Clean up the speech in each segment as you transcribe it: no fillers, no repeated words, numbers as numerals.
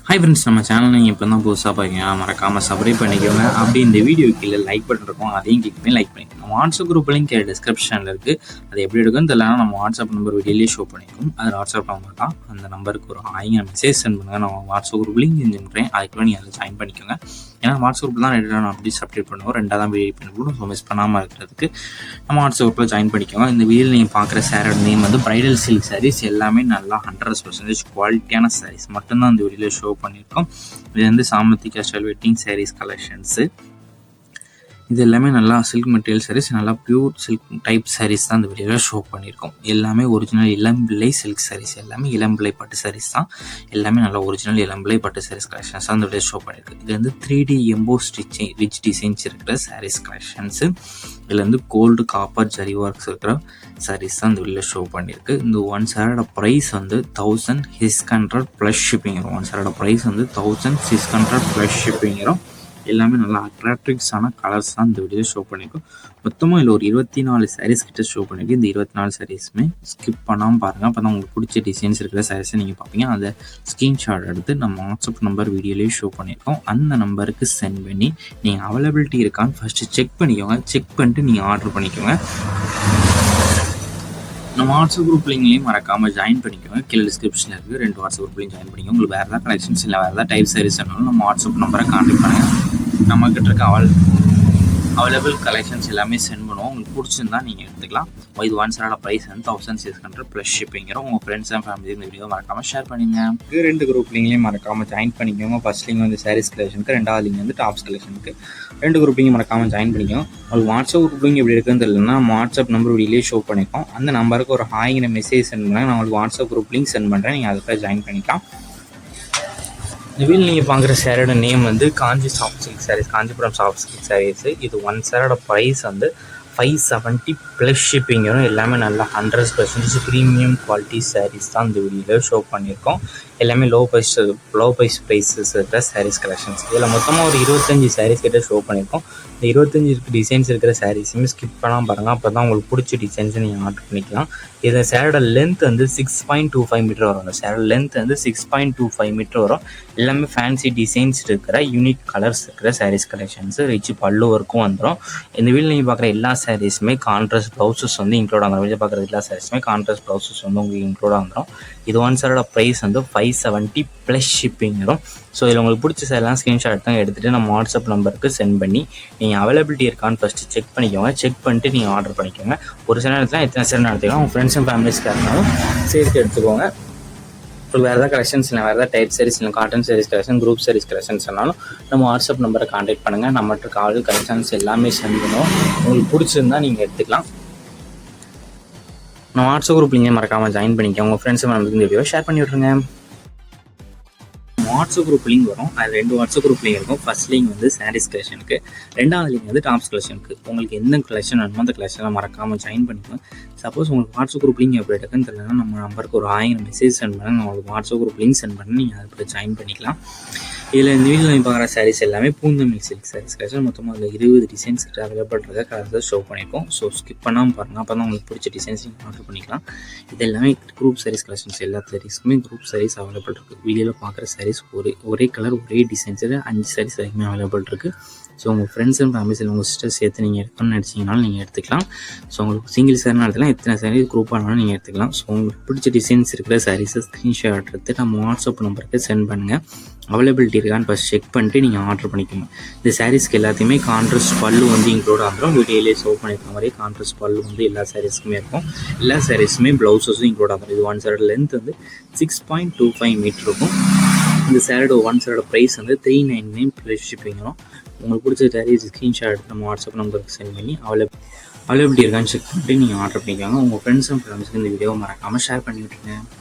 Hi friends, நம்ம channel நீங்கள் இப்போ தான் புதுசாக பார்க்கீங்க, மறக்காமல் சப்ஸ்கிரைப் பண்ணிக்கோங்க. அப்படி இந்த வீடியோ கீழே லைக் பட்டன் இருக்கும், அதையும் கிளிக் பண்ணி லைக் பண்ணிக்கோங்க. நம்ம வாட்ஸ்அப் குரூப் லிங்க் டிஸ்கிரிப்ஷனில் இருக்குது. அது எப்படி எடுக்குன்னு தெரியலனா நம்ம வாட்ஸ்அப் நம்பர் வீடியோலேயே ஷோ பண்ணிக்கும். அது வாட்ஸ்அப் நம்பர் தான். அந்த நம்பருக்கு ஒரு மெசேஜ் சென்ட் பண்ணுங்கள். நான் வாட்ஸ்அப் குரூப் லிங்க் செஞ்சு பண்ணுறேன். அதுக்குள்ளே நீங்கள் அதில் ஜாயின் பண்ணிக்கோங்க. ஏன்னா வாட்ஸ்அப் குரூப் தான் ரெண்டு அப்டேட் பண்ணுவோம். ரெண்டாவது தான் வீடியோ பண்ணி ஸோ மிஸ் பண்ணாமல் இருக்கிறதுக்கு நம்ம வாட்ஸ்அப் குரூப்பில் ஜாயின் பண்ணிக்கோங்க. இந்த வீடியோவில் நீங்கள் பார்க்குற சாரோட நேம் வந்து பிரைடல் சில்க் சாரீஸ். எல்லாமே நல்லா 100% குவாலிட்டியான சாரீஸ் மட்டும்தான் இந்த வீடியோவில் ஷோ பண்ணியிருக்கோம். இது வந்து சாமந்தி கேஷுவல் வெட்டிங் சாரீஸ் கலெக்ஷன்ஸு. இது எல்லாமே நல்லா சில்க் மெட்டீரியல் சாரீஸ், நல்லா பியூர் சில்க் டைப் சாரீஸ் தான் இந்த வீடியோவில் ஷோ பண்ணியிருக்கோம். எல்லாமே ஒரிஜினல் இளம்பிள்ளை சில்க் சாரீஸ், எல்லாமே இளம்பிள்ளை பட்டு சாரீஸ் தான். எல்லாமே நல்லா ஒரிஜினல் இளம்பிள்ளை பட்டு சாரீஸ் கலெக்ஷன்ஸ் தான் இந்த வீடியோ ஷோ பண்ணியிருக்கு. இது வந்து 3D எம்போ ஸ்டிச்சிங் ரிச் டிசைன்ஸ் இருக்கிற சாரீஸ் கலெக்ஷன்ஸு. இதில் வந்து கோல்டு காப்பர் ஜரி ஒர்க்ஸ் இருக்கிற சாரீஸ் தான் இந்த வீடியோவில் ஷோ பண்ணியிருக்கு. இந்த ஒன் சாரோட ப்ரைஸ் வந்து 1600 ப்ளஸ் ஷிப்பிங் வரும். ஒன் சாரோட ப்ரைஸ் வந்து 1600 ப்ளஸ் ஷிப்பிங் வரும். எல்லாமே நல்லா அட்ராக்டிவ்ஸான கலர்ஸ் தான் இந்த வீடியோ ஷோ பண்ணியிருக்கோம். மொத்தமாக இதில் ஒரு 24 சாரீஸ் கிட்ட ஷோ பண்ணியிருக்கு. இந்த 24 சாரீஸுமே ஸ்கிப் பண்ணாமல் பாருங்கள். அப்போ தான் உங்களுக்கு பிடிச்ச டிசைன்ஸ் இருக்கிற சாரீஸை நீங்கள் பார்ப்பீங்க. அதை ஸ்க்ரீன்ஷாட் எடுத்து நம்ம வாட்ஸ்அப் நம்பர் வீடியோலேயே ஷோ பண்ணியிருக்கோம். அந்த நம்பருக்கு சென்ட் பண்ணி நீங்கள் அவைலபிலிட்டி இருக்கான்னு ஃபஸ்ட்டு செக் பண்ணிக்கோங்க. செக் பண்ணிட்டு நீங்கள் ஆர்டர் பண்ணிக்கோங்க. நம்ம வாட்ஸ்அப் குரூப் லிங்க்லையும் மறக்காமல் ஜாயின் பண்ணிக்கோங்க. கீழே டிஸ்கிரிப்ஷனில் இருக்குது. 2 வாட்ஸ்அப் குரூப்லையும் ஜாயின் பண்ணிக்கோங்க. உங்களுக்கு வேறு ஏதாவது கலெக்ஷன்ஸ் இல்லை வேறு ஏதாவது டைப் சாரீஸ் வேணாலும் நம்ம வாட்ஸ்அப் நம்பரை கான்டெக்ட் பண்ணுங்கள். நம்மக்கிட்ட இருக்க அவைலபிள் கலெக்ஷன்ஸ் எல்லாமே சென்ட் பண்ணுவோம். உங்களுக்கு பிடிச்சிருந்தா நீங்கள் எடுத்துக்கலாம். இது ஒன் சாரோட ப்ரைஸ் வந்து 1600 ப்ளஸ் ஷிப்பிங் வரும். உங்கள் ஃப்ரெண்ட்ஸ் அண்ட் ஃபேமிலி இந்த வீடியோ மறக்காமல் ஷேர் பண்ணிங்க. இது 2 குரூப் லிங்க்லையும் மறக்காமல் ஜாயின் பண்ணிக்கோங்க. ஃபர்ஸ்ட் லிங்க் வந்து சாரீஸ் கலெக்ஷனுக்கு, ரெண்டாவது லிங்க் வந்து டாப்ஸ் கலெக்ஷனுக்கு. 2 குரூப் லிங்க் மறக்காமல் ஜாயின் பண்ணிக்கோங்க. உங்களுக்கு வாட்ஸ்அப் குரூப் லிங்க் எப்படி இருக்குன்னு தெரியலன்னா வாட்ஸ்அப் நம்பர் வீடியோலேயே ஷோ பண்ணியிருக்கோம். அந்த நம்பருக்கு ஒரு ஹாய்ங்கிற மெசேஜ் சென்ட் பண்ணுங்கள். நான் உங்களுக்கு வாட்ஸ்அப் குரூப் லிங்க் சென்ட் பண்ணுறேன். நீங்கள் அதுக்காக ஜாயின் பண்ணிக்கலாம். இந்த வீடியோ நீங்கள் பார்க்குற சாரோட நேம் வந்து Kanchi soft silk sarees, Kanchipuram soft silk sarees. இது ஒன் சாரோட ப்ரைஸ் வந்து 570 ப்ளஸ் ஷிப்பிங் வரும். எல்லாமே நல்லா 100% ப்ரீமியம் குவாலிட்டி சாரீஸ் தான் இந்த வீடியோவில் ஷோ பண்ணியிருக்கோம். எல்லாமே லோ ப்ரைஸ் ப்ரைஸஸ் இருக்கிற சாரீஸ் கலெக்ஷன்ஸ். இதில் மொத்தமாக ஒரு 25 சாரீஸ் கிட்ட ஷோ பண்ணியிருக்கோம். இந்த 25 டிசைன்ஸ் இருக்கிற சாரீஸுமே ஸ்கிப் பண்ணாமல் பாருங்கள். அப்போ தான் உங்களுக்கு பிடிச்ச டிசைன்ஸை நீங்கள் ஆர்டர் பண்ணிக்கலாம். இந்த சேரோட லென்த் வந்து 6.25 மீட்டர் வரும். அந்த சேரோட லென்த் வந்து 6.25 மீட்டர் வரும். எல்லாமே ஃபேன்சி டிசைன்ஸ் இருக்கிற யூனிக் கலர்ஸ் இருக்கிற சாரீஸ் கலெக்ஷன்ஸ். ரிச் பல்லு ஒர்க்கும் வந்துடும். இந்த வீடியோ நீங்கள் பார்க்குற எல்லா சாரீஸுமே கான்ட்ராஸ்ட் ப்ளவுசஸ் வந்து இன்க்ளூட் ஆகும். வீடியோ பார்க்குற எல்லா சாரீஸுமே கான்ட்ராஸ்ட் ப்ளவுசஸ் வந்து உங்களுக்கு இன்க்ளூட் ஆகும். இது ஒன் சாரோட ப்ரைஸ் வந்து 570 ப்ளஸ் ஷிப்பிங் வரும். ஸோ இதில் உங்களுக்கு பிடிச்ச சாரெல்லாம் ஸ்க்ரீன்ஷாட் தான் எடுத்துகிட்டு நம்ம வாட்ஸ்அப் நம்பருக்கு சென்ட் பண்ணி நீங்கள் அவைலபிலிட்டி இருக்கான்னு ஃபஸ்ட்டு செக் பண்ணிக்கோங்க. செக் பண்ணிட்டு நீங்கள் ஆர்டர் பண்ணிக்கோங்க. ஒரு சில நேரத்தில் எத்தனை சார் எடுத்துக்கலாம். உங்கள் ஃப்ரெண்ட்ஸ் அண்ட் ஃபேமிலிஸ்க்கு இருந்தாலும் சேர்த்து எடுத்துக்கோங்க. ஸோ வேறு ஏதாவது கலெக்ஷன்ஸ் இல்லை, வேறு ஏதாவது டைப் சாரீஸ் இல்லை, cotton sarees collection, group sarees collections சொன்னாலும் நம்ம வாட்ஸ்அப் நம்பரை கான்டாக்ட் பண்ணுங்கள். நம்மகிட்ட கால் கலெக்ஷன்ஸ் எல்லாமே சென்ட் பண்ணுவோம். உங்களுக்கு பிடிச்சிருந்தா நீங்கள் எடுத்துக்கலாம். நான் வாட்ஸ்அப் குரூப் லிங்கே மறக்காமல் ஜாயின் பண்ணிக்கோங்க. உங்கள் ஃப்ரெண்ட்ஸ் ஃபேமிலிக்கு இந்த வீடியோ ஷேர் பண்ணி விட்ருங்க. வாட்ஸ்அப் குரூப் லிங்க் வரும். அது 2 வாட்ஸ்அப் குரூப் லிங்க் இருக்கும். ஃபர்ஸ்ட் லிங்க் வந்து சாரீஸ் கலெக்ஷனுக்கு, ரெண்டாவது லிங்க் வந்து டாப்ஸ் கலெக்ஷனுக்கு. உங்களுக்கு எந்த கலெக்ஷன் வேணுமோ அந்த கலெக்ஷனை மறக்காமல் ஜாயின் பண்ணிக்கோங்க. சப்போஸ் உங்களுக்கு வாட்ஸ்அப் குரூப் லிங்க் எப்படி இருக்குன்னு தெரியலன்னா நம்ம நம்பருக்கு ஒரு 1000 மெசேஜ் சென்ட் பண்ணி நான் உங்களுக்கு வாட்ஸ்அப் குரூப் லிங்க் சென்ட் பண்ணி நீங்கள் அதை ஜாயின் பண்ணிக்கலாம். இதில் இந்த வீடியோவில் நீங்கள் பார்க்குற சாரீஸ் எல்லாமே பூந்தமிழ் சில்க் சாரீஸ் கலெக்ஷன். மொத்தமாக அதில் 20 டிசைன்ஸ் அவைலபிள் இருக்க கலர்ஸ் ஷோ பண்ணியிருக்கோம். ஸோ ஸ்கிப் பண்ணாமல் பாருங்கள். அப்போ தான் உங்களுக்கு பிடிச்ச டிசைன்ஸ் நீங்கள் ஆர்டர் பண்ணிக்கலாம். இது எல்லாமே குரூப் சாரீஸ் கலெக்ஷன்ஸ். எல்லா சாரீஸ்க்குமே குரூப் சாரீஸ் அவைலபிள் இருக்குது. வீடியோவில் பார்க்குற சாரீஸ் ஒரே கலர் ஒரே டிசைன்ஸில் 5 சாரீஸ் வரைக்குமே அவைலபிள் இருக்குது. ஸோ உங்கள் ஃப்ரெண்ட்ஸ் அண்ட் ஃபேமிலிஸில் உங்கள் சிஸ்டர் சேர்த்து நீங்கள் எடுக்கணும்னு நினச்சிங்கனாலும் நீங்கள் எடுத்துக்கலாம். ஸோ உங்களுக்கு சிங்கிள் சாரினா எடுத்துக்கலாம், எத்தனை சாரீ குரூப்பாக இருந்தாலும் நீங்கள் எடுத்துக்கலாம். ஸோ உங்களுக்கு பிடிச்ச டிசைன்ஸ் இருக்கிற சாரீஸை ஸ்க்ரீன்ஷாட் எடுத்து நம்ம வாட்ஸ்அப் நம்பருக்கு சென்ட் பண்ணுங்கள். அவைலபிலிட்டி இருக்கான்னு ஃபஸ்ட் செக் பண்ணிட்டு நீங்கள் ஆர்டர் பண்ணிக்கணும். இந்த சாரீஸ்க்கு எல்லாத்தையுமே கான்ட்ராஸ்ட் பல்லு வந்து இன்க்ளூட் ஆகிடும். வீடியோலேயே ஷோ பண்ணியிருக்க மாதிரி கான்ட்ராஸ்ட் பல்லு வந்து எல்லா சாரீஸ்க்குமே இருக்கும். எல்லா சாரீஸுமே ப்ளவுஸஸும் இன்க்ளூட் ஆகும். இது ஒன் சாரோட லென்த் வந்து 6.25 மீட்டர் இருக்கும். இந்த சாரோட ஒன் சாரோட ப்ரைஸ் வந்து 399 ப்ளஸ் ஷிப்பிங் வரும். உங்களுக்கு பிடிச்ச சாரீஸ் ஸ்க்ரீன்ஷாட் எடுத்து நம்ம வாட்ஸ்அப் நம்பருக்கு சென்ட் பண்ணி அவைலபிலிட்டி இருக்கான்னு செக் பண்ணிட்டு நீங்கள் ஆர்டர் பண்ணிக்கோங்க. உங்கள் ஃப்ரெண்ட்ஸ் அண்ட் ஃபேமிலிஸ்க்கு இந்த வீடியோவை மறக்காமல் ஷேர் பண்ணி விட்டுருங்க.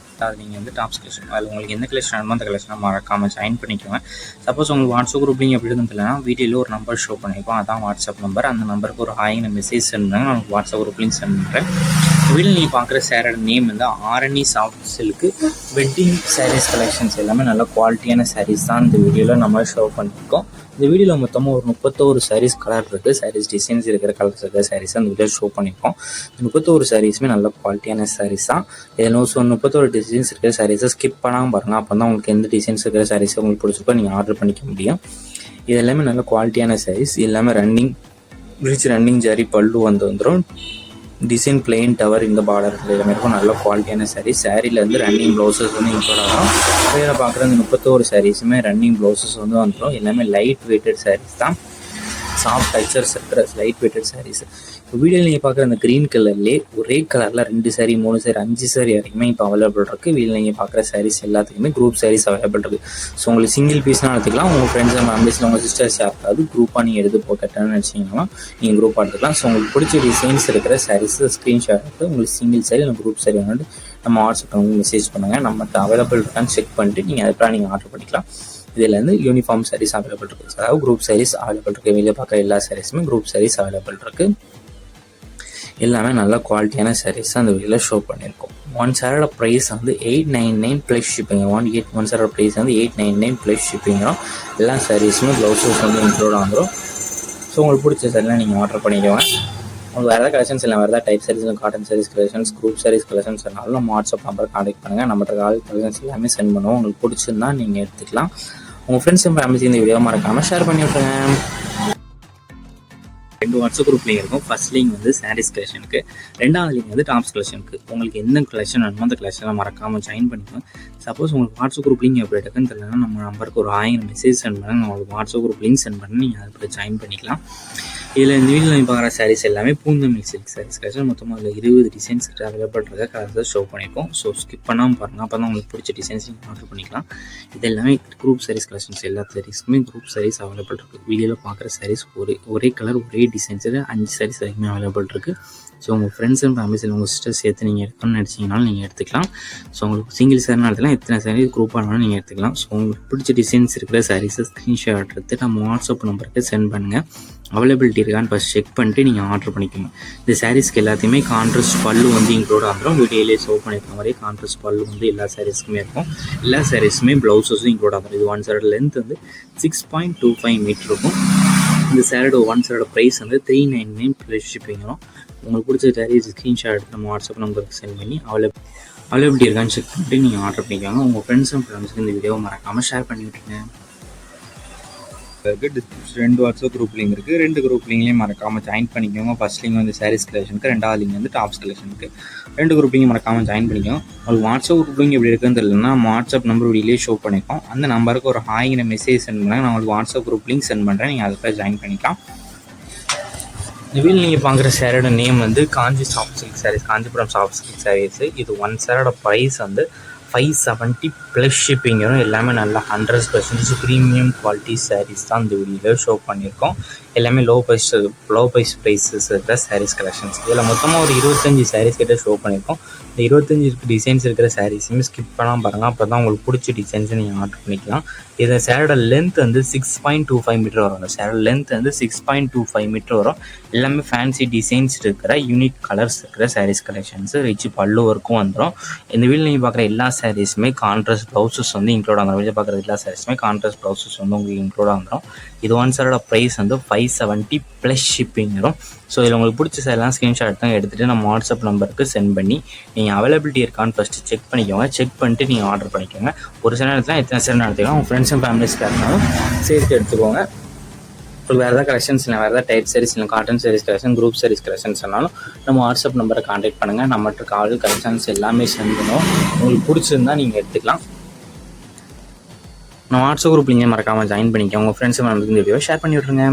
அது நீங்கள் வந்து டாப்ஸ் கலெக்ஷன், அதில் உங்களுக்கு எந்த கலெக்ஷன் வேணுமோ அந்த கலெக்ஷனை மறக்காமல் ஜாயின் பண்ணிக்கோங்க. சப்போஸ் உங்களுக்கு வாட்ஸ்அப் குரூப் லிங்க் எப்படி இருந்துச்சுன்னா வீடியோவில் ஒரு நம்பர் ஷோ பண்ணியிருக்கோம். அதான் வாட்ஸ்அப் நம்பர். அந்த நம்பருக்கு ஒரு ஹாய்ங்கிற மெசேஜ் சென்ட் பண்ணுங்கள். நான் உங்களுக்கு வாட்ஸ்அப் குரூப் லிங்க் சென்ட் பண்ணுறேன். வீடியோ நீங்கள் பார்க்குற சாரோட நேம் வந்து Arani soft silk wedding sarees collections. எல்லாமே நல்ல குவாலிட்டியான சாரீஸ் தான் இந்த வீடியோவில் நம்ம ஷோ பண்ணியிருக்கோம். இந்த வீடியோவில் மொத்தமாக ஒரு 31 சாரீஸ் கலர் இருக்குது. சாரீஸ் டிசைன்ஸ் இருக்கிற கலர்ஸ் இருக்கிற சாரீஸ் அந்த வீடியோ ஷோ பண்ணியிருக்கோம். இந்த 31 சாரீஸுமே நல்ல குவாலிட்டியான சாரீஸ் தான். இதில் 31 டிசைன்ஸ் இருக்கிற சாரீஸை ஸ்கிப் பண்ணாமல் பாருங்கள். அப்போ தான் உங்களுக்கு எந்த டிசைன்ஸ் இருக்கிற சாரீஸை உங்களுக்கு பிடிச்சிருக்கோ நீங்கள் ஆர்டர் பண்ணிக்க முடியும். இது எல்லாமே நல்ல குவாலிட்டியான சாரீஸ். எல்லாமே ரன்னிங் ஜரி பல்லு வந்துடும். டிசைன் பிளெயின் டவர் இந்த பார்டர் எல்லாமே இருக்கும். நல்ல குவாலிட்டியான சாரீஸ். சாரியில் வந்து ரன்னிங் ப்ளவுசஸ் வந்து இன்க்ளூட் ஆகும். வேறு பார்க்குற இந்த 31 சாரீஸுமே ரன்னிங் ப்ளவுசஸ் வந்து வந்துடும். எல்லாமே லைட் வெயிட்டட் சாரீஸ் தான். சாஃப்ட் டெக்ஸ்சர்ஸ் இருக்கிற லைட் வெயிட்டட் சாரீஸ். இப்போ வீடியோவில் நீங்கள் பார்க்குற அந்த க்ரீன் கலர்லேயே ஒரே கலரில் 2 சாரீ 3 சாரீ 5 சாரீ வரைக்குமே இப்போ அவைலபிள் இருக்குது. வீடியோவில் நீங்கள் பார்க்குற சாரீஸ் எல்லாத்துக்குமே குரூப் சாரீஸ் அவைலபிள் இருக்குது. ஸோ உங்களுக்கு சிங்கிள் பீஸ்னால் எடுத்துக்கலாம். உங்கள் ஃப்ரெண்ட்ஸ் அண்ட் ஃபேமிலிஸில் உங்கள் சிஸ்டர்ஸ் யாருக்காவது குரூப்பாக நீங்கள் எடுத்து போக்கட்டன்னு நினச்சிங்கன்னா நீங்கள் குரூப்பாக எடுத்துக்கலாம். ஸோ உங்களுக்கு பிடிச்ச டிசைன்ஸ் இருக்கிற சாரீஸ் ஸ்க்ரீன்ஷாட் எடுத்து உங்களுக்கு சிங்கிள் சாரீ இல்லை குரூப் சாரீ வந்துட்டு நம்ம வாட்ஸ்அப்பில் உங்களுக்கு மெசேஜ் பண்ணுங்கள். நம்மகிட்ட அவைலபிள் இருக்கான்னு செக் பண்ணிட்டு நீங்கள் அதுக்கப்புறம் நீங்கள் ஆர்டர் பண்ணிக்கலாம். இதில் வந்து யூனிஃபார்ம் சாரீஸ் அவைலபிள் இருக்குது. அதாவது குரூப் சாரீஸ் அவைலபிள் இருக்குது. வெளியே பார்க்குற எல்லா சாரீஸுமே குரூப் சாரீஸ் அவைலபிள் இருக்குது. எல்லாமே நல்ல குவாலிட்டியான சாரீஸ் அந்த வீடியோவில் ஷோ பண்ணியிருக்கோம். 1 சாரோட ப்ரைஸ் வந்து 899 ப்ளஸ் ஷிப்பிங். 1 சாரோட ப்ரைஸ் வந்து 899 ப்ளஸ் ஷிப்பிங்கிறோம். எல்லா சாரீஸுமே ப்ளவுஸஸ் வந்து இன்க்ளூட் ஆகிடும். ஸோ உங்களுக்கு பிடிச்ச சாரீலாம் நீங்கள் ஆர்டர் பண்ணிக்கோங்க. உங்களுக்கு வேறு ஏதாவது கலெக்ஷன்ஸ் இல்லை, வேறு ஏதாவது டைப் சாரீஸ் இல்லை, cotton sarees collections, group sarees collections இருந்தாலும் நம்ம வாட்ஸ்அப் நம்பர் கான்டெக்ட் பண்ணுங்கள். நம்மகிட்ட ஆல் கலெக்ஷன்ஸ் எல்லாமே சென்ட் பண்ணுவோம். உங்களுக்கு பிடிச்சிருந்தா நீங்கள் எடுத்துக்கலாம். உங்கள் ஃப்ரெண்ட்ஸ் அண்ட் ஃபேமிலிஸ் இந்த வீடியோ மறக்காமல் ஷேர் பண்ணி விட்டுருங்க. 2 வாட்ஸ்அப் குரூப் லிங்க் இருக்கும். ஃபர்ஸ்ட் லிங்க் வந்து சாரீஸ் கலெக்ஷனுக்கு, 2வது லிங்க் வந்து டாப்ஸ் கலெக்ஷனுக்கு. உங்களுக்கு எந்த கலெக்ஷன் வேணுமோ அந்த கலெக்ஷனை மறக்காமல் ஜாயின் பண்ணிக்கோங்க. சப்போஸ் உங்களுக்கு வாட்ஸ்அப் குரூப் லிங்க் எப்படி இருக்குன்னு தெரியலன்னா நம்ம நம்பருக்கு ஒரு 1000 மெசேஜ் சென்ட் பண்ணி உங்களுக்கு வாட்ஸ்அப் குரூப் லிங்க் சென்ட் பண்ணி நீங்கள் அதுக்கு ஜாயின் பண்ணிக்கலாம். இதில் இந்த வீடியோவில் நீங்கள் பார்க்குற சாரீஸ் எல்லாமே பூந்தமிழ் சில்க் சாரீஸ் கலெக்ஷன். மொத்தமாக அதில் 20 டிசைன்ஸ் அவைலபிள் இருக்க கலர்ஸை ஷோ பண்ணியிருக்கோம். ஸோ ஸ்கிப் பண்ணாமல் பாருங்கள். அப்போ தான் உங்களுக்கு பிடிச்ச டிசைன்ஸ் நீங்கள் ஆர்டர் பண்ணிக்கலாம். இது எல்லாமே குரூப் சாரீஸ் கலெக்ஷன்ஸ். எல்லா சாரீஸுமே குரூப் சாரீஸ் அவைலபிள் இருக்குது. வீடியோவில் பார்க்குற சாரீஸ் ஒரே கலர் ஒரே டிசைன்ஸில் 5 சாரீஸ் வரைக்குமே அவைலபிள் இருக்குது. ஸோ உங்கள் ஃப்ரெண்ட்ஸ் அண்ட் ஃபேமிலிஸில் உங்கள் சிஸ்டர்ஸ் சேர்த்து நீங்கள் எடுக்கணும்னு நினச்சிங்கனாலும் நீங்கள் எடுத்துக்கலாம். ஸோ உங்களுக்கு சிங்கிள் சாரினா எடுத்துக்கலாம், எத்தனை சாரீ குரூப்பாக இருந்தாலும் நீங்கள் எடுத்துக்கலாம். ஸோ உங்களுக்கு பிடிச்ச டிசைன்ஸ் இருக்கிற சாரீஸை ஸ்க்ரீன்ஷாட் எடுத்து நம்ம வாட்ஸ்அப் நம்பருக்கு சென்ட் பண்ணுங்கள். அவைலபிலிட்டி இருக்கான்னு ஃபஸ்ட் செக் பண்ணிட்டு நீங்கள் ஆர்டர் பண்ணிக்கோங்க. இந்த சாரீஸ்க்கு எல்லாத்தையுமே கான்ட்ராஸ்ட் பல்லு வந்து இன்க்ளூட் ஆகிடும். வீடியோலேயே ஷோ பண்ணியிருக்க மாதிரி கான்ட்ராஸ்ட் பல்லு வந்து எல்லா சாரீஸ்க்குமே இருக்கும். எல்லா சாரீஸுமே ப்ளவுஸஸும் இன்க்ளூட் ஆகும். இது 1 சாரோட லென்த் வந்து 6.25 மீட்டர் இருக்கும். இந்த சாரோட 1 சாரோட ப்ரைஸ் வந்து 399 ப்ளஸ் ஷிப்பிங்கும். உங்களுக்கு பிடிச்ச சாரீஸ் ஸ்க்ரீன்ஷாட் எடுத்து நம்ம வாட்ஸ்அப் நம்பருக்கு சென்ட் பண்ணி அவைலபிலிட்டி இருக்கான்னு செக் பண்ணிட்டு நீங்கள் ஆர்டர் பண்ணிக்கோங்க. உங்கள் ஃப்ரெண்ட்ஸ் அண்ட் ஃபேமிலிஸ்க்கு இந்த வீடியோவை மறக்காமல் ஷேர் பண்ணி விட்டுருங்க. 2 வாட்ஸ்அப் குரூப் லிங்க் இருக்குது. 2 குரூப் லிங்க்லேயும் மறக்காமல் ஜாயின் பண்ணிக்கோங்க. ஃபர்ஸ்ட் லிங்க் வந்து சாரீஸ் கலெக்ஷனுக்கு, 2வது லிங்க் வந்து டாப்ஸ் கலெக்ஷனுக்கு. 2 குரூப் லிங்க் மறக்காமல் ஜாயின் பண்ணிக்கோங்க. உங்களுக்கு வாட்ஸ்அப் குரூப் லிங்க் எப்படி இருக்குன்னு தெரியலன்னா வாட்ஸ்அப் நம்பர் வீடியோலேயே ஷோ பண்ணியிருக்கோம். அந்த நம்பருக்கு ஒரு 1000 மெசேஜ் சென்ட் பண்ணாங்க. நான் உங்களுக்கு வாட்ஸ்அப் குரூப் லிங்க் சென்ட் பண்ணுறேன். நீங்கள் அதுக்கு ஜாயின் பண்ணிக்கலாம். இந்த வீடியோ நீங்கள் பார்க்குற சாரோட நேம் வந்து Kanchi soft silk sarees, Kanchipuram soft silk sarees. இது 1 சாரோட ப்ரைஸ் வந்து 570 ப்ளஸ் ஷிப்பிங்கும். எல்லாமே நல்லா 100% ப்ரீமியம் குவாலிட்டி சாரீஸ் தான் இந்த வீடியோவில் ஷோ பண்ணியிருக்கோம். எல்லாமே லோ ப்ரைஸ் ப்ரைஸஸ் இருக்கிற சாரீஸ் கலெக்ஷன்ஸ். இதில் மொத்தமாக ஒரு 25 சாரீஸ் கிட்ட ஷோ பண்ணியிருக்கோம். இந்த 25 டிசைன்ஸ் இருக்கிற சாரீஸுமே ஸ்கிப் பண்ணாமல் பாருங்கள். அப்போ தான் உங்களுக்கு பிடிச்ச டிசைன்ஸை நீங்கள் ஆர்டர் பண்ணிக்கலாம். இந்த சேரோட லென்த் வந்து 6.25 மீட்டர் வரும். இந்த சேரோட லென்த் வந்து 6.25 மீட்டர் வரும். எல்லாமே ஃபேன்சி டிசைன்ஸ் இருக்கிற யூனிக் கலர்ஸ் இருக்கிற சாரீஸ் கலெக்ஷன்ஸ். ரிச் பல்லு ஒர்க்கும் வந்துடும். இந்த வீடியோவில் நீங்கள் பார்க்குற எல்லா சாரீஸுமே கான்ட்ராஸ்ட் ப்ளவுசஸ் வந்து இன்க்ளூட் ஆகும். வீடியோ பார்க்குற எல்லா சாரீஸுமே கான்ட்ராஸ்ட் ப்ளவுசஸ் வந்து உங்களுக்கு இன்க்ளூட் ஆகும். இது 1 சாரோட ப்ரைஸ் வந்து 570 ப்ளஸ் ஷிப்பிங் வரும். ஸோ இதில் உங்களுக்கு பிடிச்ச சாரெல்லாம் ஸ்க்ரீன்ஷாட் தான் எடுத்துகிட்டு நம்ம வாட்ஸ்அப் நம்பருக்கு சென்ட் பண்ணி நீங்கள் அவைலபிலிட்டி இருக்கான்னு ஃபஸ்ட்டு செக் பண்ணிக்கோங்க. செக் பண்ணிட்டு நீங்கள் ஆர்டர் பண்ணிக்கோங்க. ஒரு சில நேரத்தில் எத்தனை சார் எடுத்துக்கலாம். உங்கள் ஃப்ரெண்ட்ஸ் அண்ட் ஃபேமிலிஸ்க்கு இருந்தாலும் சேர்த்து எடுத்துக்கோங்க. உங்களுக்கு வேறு ஏதாவது கலெக்ஷன்ஸ் இல்லை, வேறு ஏதாவது டைப் சாரீஸ் இல்லை, cotton sarees collection, group sarees collections சொன்னாலும் நம்ம வாட்ஸ்அப் நம்பரை கான்டாக்ட் பண்ணுங்கள். நம்மகிட்ட கால் கலெக்ஷன்ஸ் எல்லாமே சென்ட் பண்ணுவோம். உங்களுக்கு பிடிச்சிருந்தா நீங்கள் எடுத்துக்கலாம். நான் வாட்ஸ்அப் குரூப் லிங்கை மறக்காமல் ஜாயின் பண்ணிக்கோங்க. உங்கள் ஃப்ரெண்ட்ஸ் ஃபேமிலிக்கு இந்த வீடியோ ஷேர் பண்ணி விட்ருங்க.